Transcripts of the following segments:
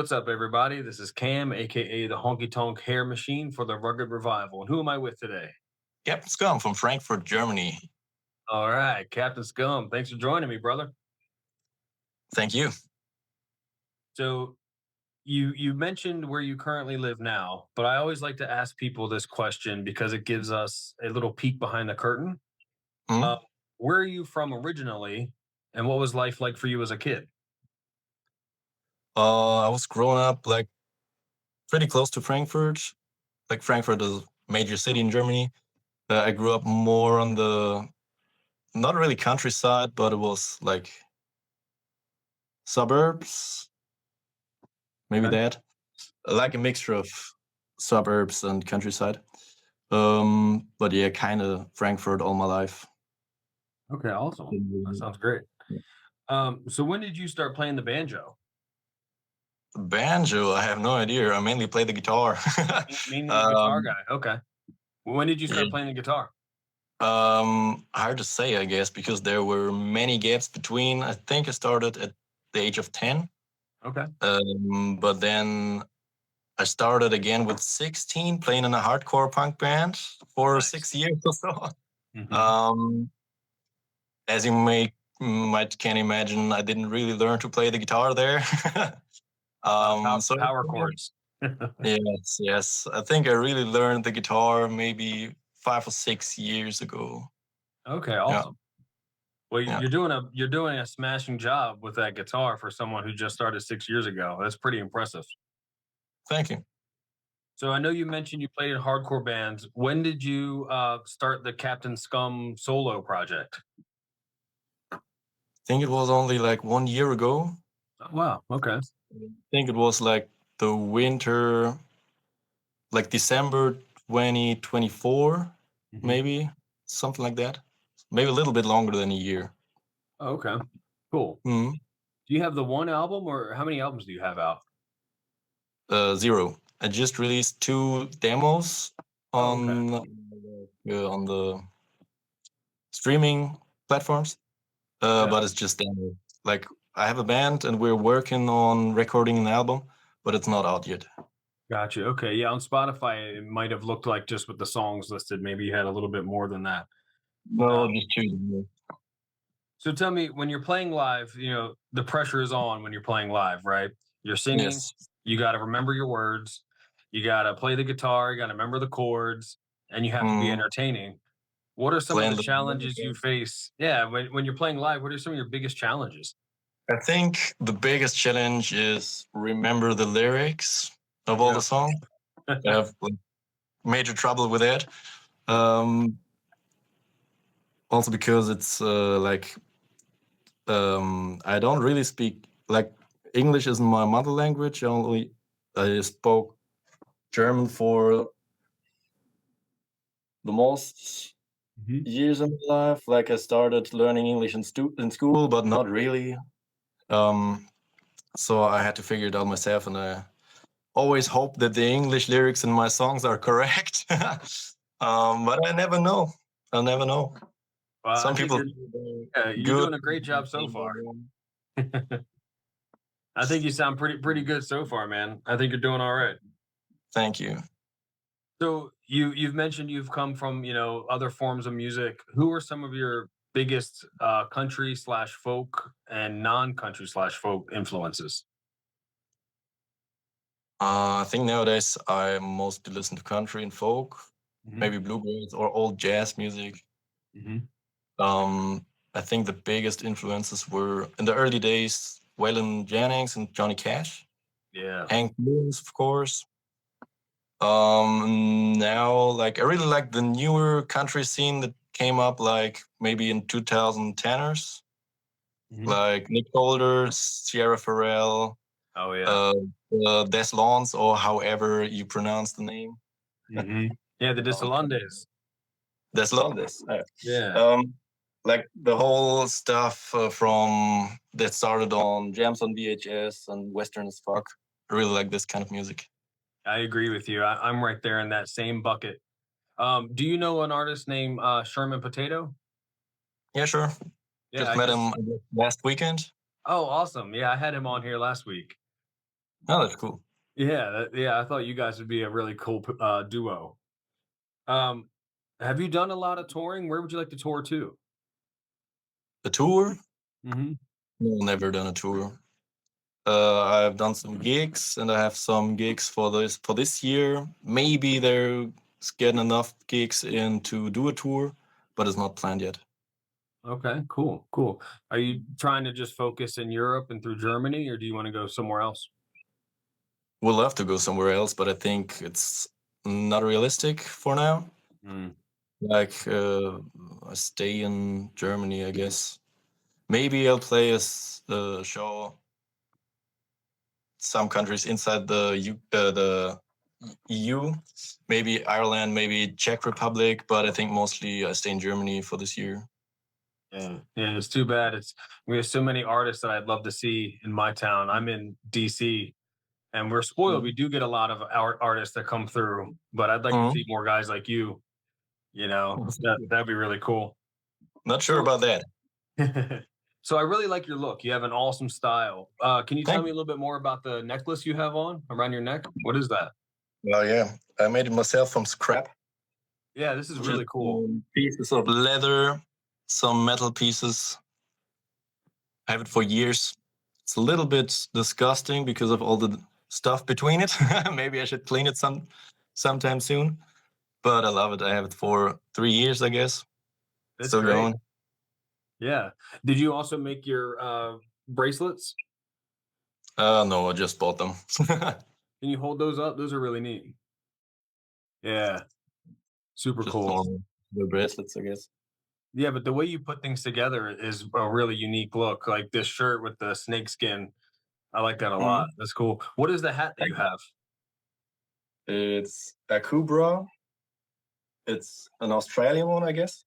what's up, everybody? This is Cam, aka the Honky Tonk Hair Machine for the Rugged Revival. And who am I with today? Capt'n Scum from Frankfurt, Germany. All right, Captain Scum. Thanks for joining me, brother. Thank you. So you mentioned where you currently live now, but I always like to ask people this question because it gives us a little peek behind the curtain. Uh, Mhm. where are you from originally, and what was life like for you as a kid? I was growing up like pretty close to Frankfurt. Like Frankfurt is a major city in Germany. I grew up more on the not really countryside, but it was like suburbs, maybe Okay. that. Like a mixture of suburbs and countryside. But yeah, kind of Frankfurt all my life. Okay, awesome. That sounds great. So when did you start playing the banjo? Banjo, I have no idea. I mainly play the guitar. Mainly a guitar um, guy. Okay. When did you yeah. start playing the guitar? Hard to say, I guess, because there were many gaps between. I think I started at the age of 10. Okay. But then I started again with 16, playing in a hardcore punk band for Nice. 6 years or so. Mhm. Um, as you might can imagine, I didn't really learn to play the guitar there. So Power chords. yes, I think I really learned the guitar maybe 5 or 6 years ago. Okay, Yeah, awesome. Well, yeah. you're doing a smashing job with that guitar for someone who just started 6 years ago. That's pretty impressive. Thank you. So I know you mentioned you played in hardcore bands. When did you start the Captain Scum solo project? Think it was only like 1 year ago. Oh, wow. Okay. I think it was like the winter, like December 2024, Mhm. maybe something like that. Maybe a little bit longer than a year. Oh, okay. Cool. Mhm. Do you have the one album, or how many albums do you have out? Zero. I just released 2 demos Oh, okay. on the streaming platforms, Okay. but it's just demo. Like I have a band and we're working on recording an album, but it's not out yet. Gotcha. Okay. Yeah. On Spotify, it might have looked like just with the songs listed, maybe you had a little bit more than that. No, Um, just 2 demos. so tell me, when you're playing live, the pressure is on when you're playing live, right? You're singing, Yes. you got to remember your words, you got to play the guitar, you got to remember the chords, and you have to be Mm, entertaining. What are some of the playing challenges you the face? Yeah. When you're playing live, what are some of your biggest challenges? I think the biggest challenge is remember the lyrics of all Yeah. the songs. I have like, major trouble with that. Um, Also because it's I don't really speak like English isn't my mother language. I spoke German for the most Mhm. years of my life. Like I started learning English in school, but not really. Um, so I had to figure it out myself, and I always hope that the English lyrics in my songs are correct. But I never know. I'll never know. Well, I Some think people you're think you're good. doing a great job so far. I think you sound pretty good so far, man. I think you're doing all right. Thank you. So you've mentioned you've come from other forms of music. Who are some of your biggest country slash folk and non-country slash folk influences? I think nowadays I mostly listen to country and folk, Hmm. maybe bluegrass or old jazz music. Hmm. I think the biggest influences were in the early days Waylon Jennings and Johnny Cash, Yeah. Hank Williams, of course. Now, like I really like the newer country scene that came up, like maybe in 2010ers, Hmm. like Nick Holder, Sierra Farrell, Oh yeah. uh, Des Lawns, or however you pronounce the name. Hmm. Yeah, the Dissolondes. Des Lawns. Yeah. Um, like the whole stuff from that started on Jams on VHS and Western as fuck. I really like this kind of music. I agree with you. I'm right there in that same bucket. Do you know an artist named Sherman Potato? Yeah, sure. Yeah, Just I met just him last weekend. Oh, awesome. Yeah, I had him on here last week. Oh, that's cool. Yeah, yeah, I thought you guys would be a really cool duo. Um, have you done a lot of touring? Where would you like to tour to? A tour? Hmm. No, never done a tour. I've done some gigs, and I have some gigs for this year. Maybe there's getting enough gigs in to do a tour, but it's not planned yet. Okay, cool, cool. Are you trying to just focus in Europe and through Germany, or do you want to go somewhere else? Would love to go somewhere else, but I think it's not realistic for now. Mm, Like, I stay in Germany, I guess. Maybe I'll play a show some countries inside the EU, maybe Ireland, maybe Czech Republic, but I think mostly I stay in Germany for this year. yeah, yeah. It's too bad. It's We have so many artists that I'd love to see in my town. I'm in DC, and we're spoiled. Mm. We do get a lot of artists that come through, but I'd like to Mhm. see more guys like you. That'd be really cool. Not sure So, about that. so I really like your look. You have an awesome style. Can you tell Thank me a you. little bit more about the necklace you have on around your neck? What is that? Well, yeah, I made it myself from scrap. Yeah, this is Just really cool. pieces of leather, some metal pieces. I have it for years. It's a little bit disgusting because of all the stuff between it. Maybe I should clean it sometime soon. But I love it. I have it for 3 years, I guess. That's Still great. going. Yeah. Did you also make your bracelets? No, I just bought them. Can you hold those up? Those are really neat. Yeah, super Just cool. normal the bracelets, I guess. Yeah, but the way you put things together is a really unique look. Like this shirt with the snake skin. I like that a lot. Mhm. That's cool. What is the hat that you have? It's a Cobra. It's an Australian one, I guess.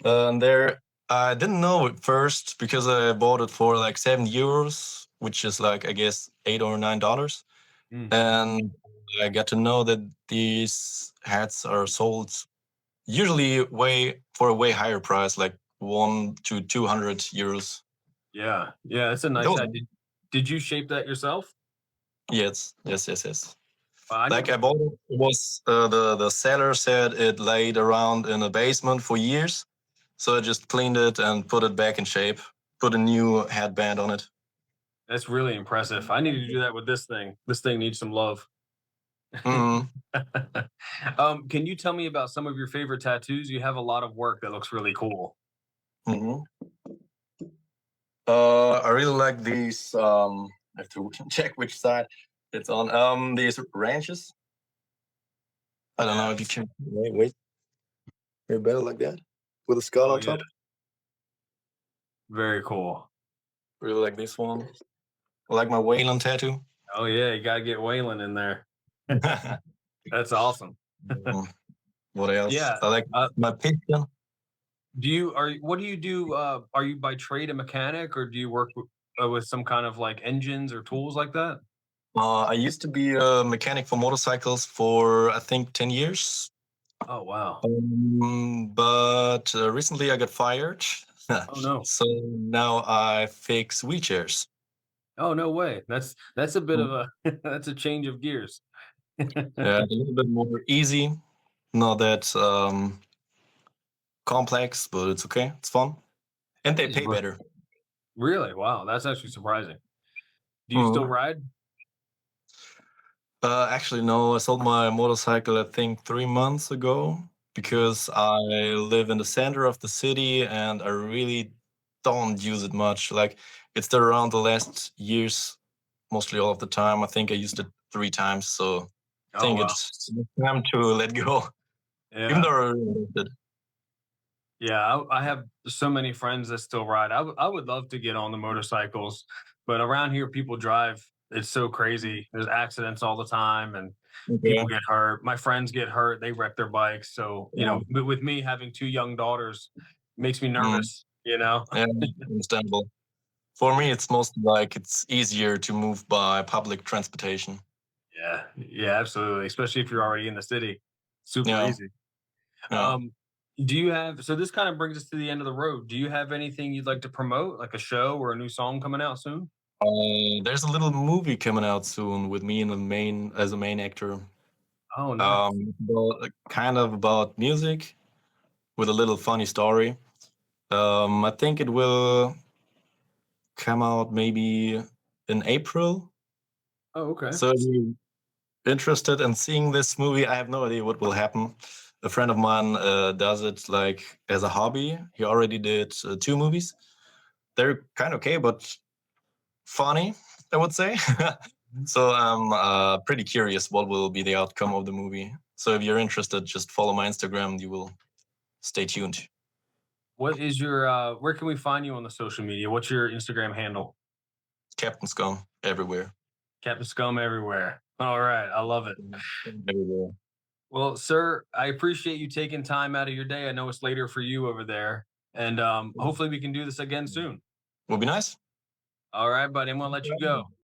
And there, I didn't know at first because I bought it for like €7, which is like I guess $8 or $9. Mm, And I got to know that these hats are sold usually way for a way higher price, like 1 to 200 euros. yeah, yeah, it's a nice Those, hat. Did you shape that yourself? yes, yes, yes, yes. I Like never. I bought it, it was the seller said it laid around in a basement for years, so I just cleaned it and put it back in shape. Put a new headband on it. That's really impressive. I need to do that with this thing. This thing needs some love. Mm, Can you tell me about some of your favorite tattoos? You have a lot of work that looks really cool. hmm I really like these. I have to check which side it's on. These ranches. I don't know Yeah. if you can. Wait. Maybe better like that with a skull Oh, on yeah. top. Very cool. Really like this one. I like my Wayland tattoo. Oh, yeah. You got to get Waylon in there. That's awesome. Um, what else? Yeah. I like Uh, my piston. what do you do? Are you by trade a mechanic or do you work with some kind of like engines or tools like that? I used to be a mechanic for motorcycles for I think 10 years. Oh, wow. But recently I got fired. Oh, no. So now I fix wheelchairs. Oh, no way. That's a bit Mm. of a that's a change of gears. Yeah, a little bit more easy. Not that complex, but it's okay. It's fun. And That they is pay better. really wow. That's actually surprising. Do you still Mhm. ride? Actually, no. I sold my motorcycle, I think, 3 months ago Mm. because I live in the center of the city and I really don't use it much. Like, it's there around the last years, mostly all of the time. I think I used it 3 times. So I Oh, think wow. it's time to let go, even Yeah. though I really loved it. Yeah, I have so many friends that still ride. I would love to get on the motorcycles, but around here people drive. It's so crazy. There's accidents all the time, and Okay. people get hurt. My friends get hurt. They wreck their bikes. So Yeah. but with me having two young daughters, makes me Mm. nervous. You know. Yeah, understandable. For me, it's mostly like it's easier to move by public transportation. Yeah, yeah, absolutely. Especially if you're already in the city, super Yeah. easy. Yeah. Um, do you have? So this kind of brings us to the end of the road. Do you have anything you'd like to promote, like a show or a new song coming out soon? There's a little movie coming out soon with me in the main as a main actor. Oh, nice. Kind of about music with a little funny story. I think it will come out maybe in April. Oh, okay. So if you're interested in seeing this movie, I have no idea what will happen. A friend of mine does it like as a hobby. He already did 2 movies. They're kind of okay, but funny, I would say. So I'm pretty curious what will be the outcome of the movie. So if you're interested, just follow my Instagram. You will stay tuned. What is your where can we find you on the social media? What's your Instagram handle? Captain Scum everywhere. Captain Scum everywhere. All right, I love it. Everywhere. Well, sir, I appreciate you taking time out of your day. I know it's later for you over there, and hopefully we can do this again soon. Will be nice. All right, buddy. I'm gonna let you go.